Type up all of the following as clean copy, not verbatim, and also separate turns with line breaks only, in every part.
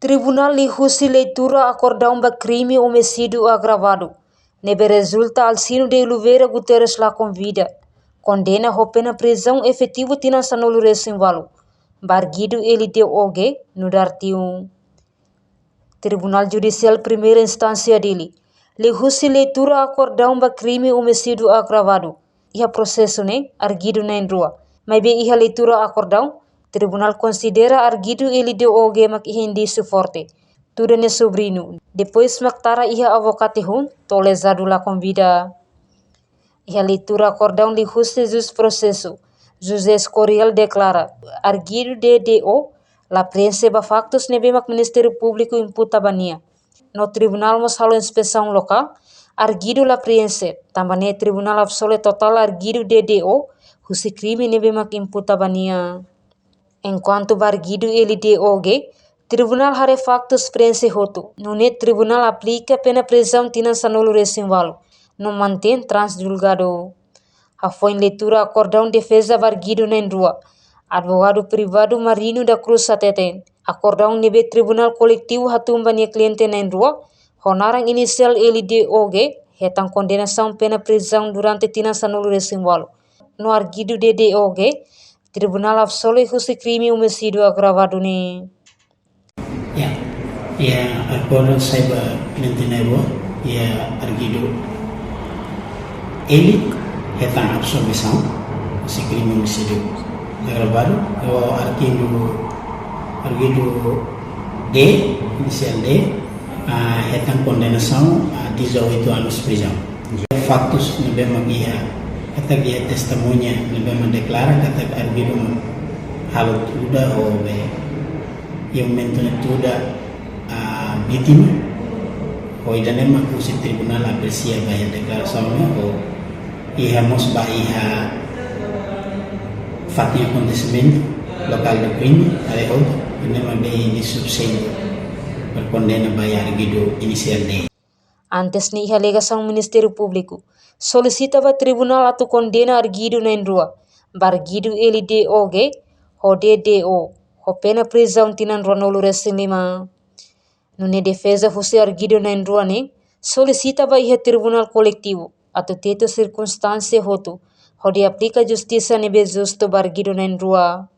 Tribunal lihusi leitura acordão ba crime homicídio agravado. Nebe resulta Alcino de Oliveira Guterres lá convida. Condena a pena prisão efetivo tina sanolo resimvalo. Barguido ele deu oge no dartiu. Tribunal Judicial primeira instância dele. Lihusi leitura acordão ba crime homicídio agravado. Iha processo ne arguido na rua. Mas be iha leitura acordão. Tribunal considera arguido ele deu oge mak iha indício forte. Tudo ne sobrino. Depois maktara iha avocate hun tolezado la convida. Iha leitura acordão lihusi jus processo. José Escorial declara arguido DDO la prensa ba factos nebe mak Ministério Público imputa bania. No tribunal mos halo inspeção local, arguido la prensa, também tribunal absolve total arguido DDO, husi crime nebe mak imputa bania. Enquanto barguido ele DOG, tribunal hare factos prensa hoto. Nune tribunal aplica pena prisão tina sanolo resimvalo. Não mantém transjulgado. A foi em leitura acordão defesa barguido na rua. Advogado privado Marino da Cruz Sateten. Acordão nebe tribunal coletivo hatumbania cliente na rua. Honoran inicial ele DOG, retang condenação pena prisão durante tina sanolo resimvalo. No arguido de DOG, tribunal absolve husi crime homicídio agravado ni.
Ya, acordão saiba cliente na rua, ya arguido ele retang absolvição husi crime homicídio agravado. O arguido D, inicial D, retang condenação a 18 anos prisão. Factos no bem magia, kata dia testemunha no bem declara kata arguido halo tuda ou yang mentone tuda vítima ou idane maku si tribunal aprecia bahaya declaraçãonya ou ihamos bahia fato acontecimento local do crime ada outro ini mabei di subsidi berkondena bayar arguido inicial D.
Antes ni iha alegação Ministério Público solicitava tribunal atu condena arguido na rua. Barguido ele DOG, ho DDO, ho pena prisão tinan ronolo resilima. Nune defesa husi arguido na rua ne solicitava iha tribunal coletivo atu teto circunstância hotu, ho de aplica justiça nebe justo barguido na rua.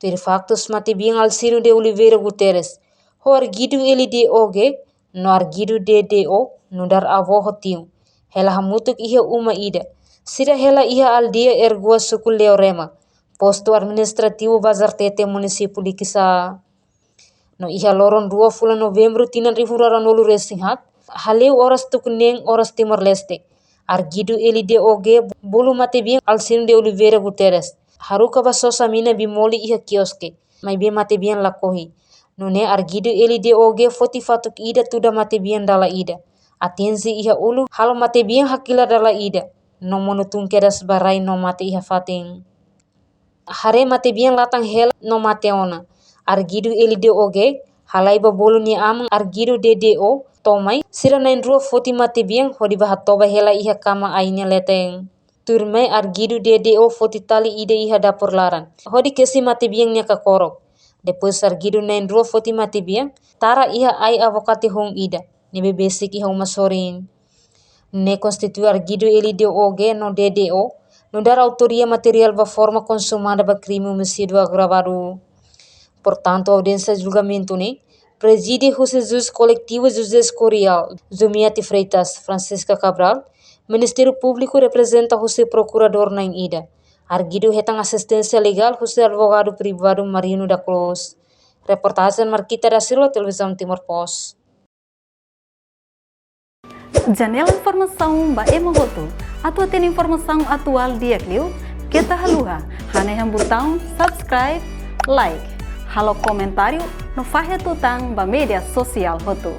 Per factos mate bien Alcino de Oliveira Guterres, ho arguido ele DOG, no arguido DDO, no dar avo hotiu. Hela hamutuk iha uma ida. Sira hela iha aldia ergua sukul leorema. Posto administrativo Bazar Tete município de Kisa. No iha loron 2 Novembro tinan rifuranolu resinhat. Haleu horas tukneng horas Timor Leste. Arguido ele DOG bulu mate bien Alcino de Oliveira Guterres. Haruka basosa mina bimoli iha kioske. Mai be mate bien lakohi. Nune arguido ele DOG foti fatuk ida tuda mate bien dala ida. Atenzi iha ulu halo mate bien hakila dala ida. No monutung kedas barai no mate iha fating. Hare mate bien latang hela no mate ona. Arguido ele DOG halai babolu ni amang arguido DDO tomai sira nain rua foti mate bien hodi bahatoba hela iha kama ainya leteng. Turmai arguido DDO foti tali ida iha dapur laran. Hodi kesi mate bien nya kakorok. Depois arguido nain rua foti mate bien tara iha ai avocate hong ida. Nebe basic iha umasorin. Ne constitui arguido ele DOG no DDO. No dar autoria material ba forma consumada ba crime homicídio agravado. Portanto, a audiência de julgamento ne preside José Jus Coletivo José Escorial, Zumiati Freitas, Francisca Cabral. Ministério Público representa José Procurador na ida. Arguido retang assistência legal José Advogado Privado Marino da Cruz. Reportagem Marquita da Silva, Televisão Timor Post.
Janela informação ba emogoto. Atau tem informação atual dia kliu, kita haluha. Hane yang botão subscribe, like. Halo comentário no fahe tutang ba media sosial hotu.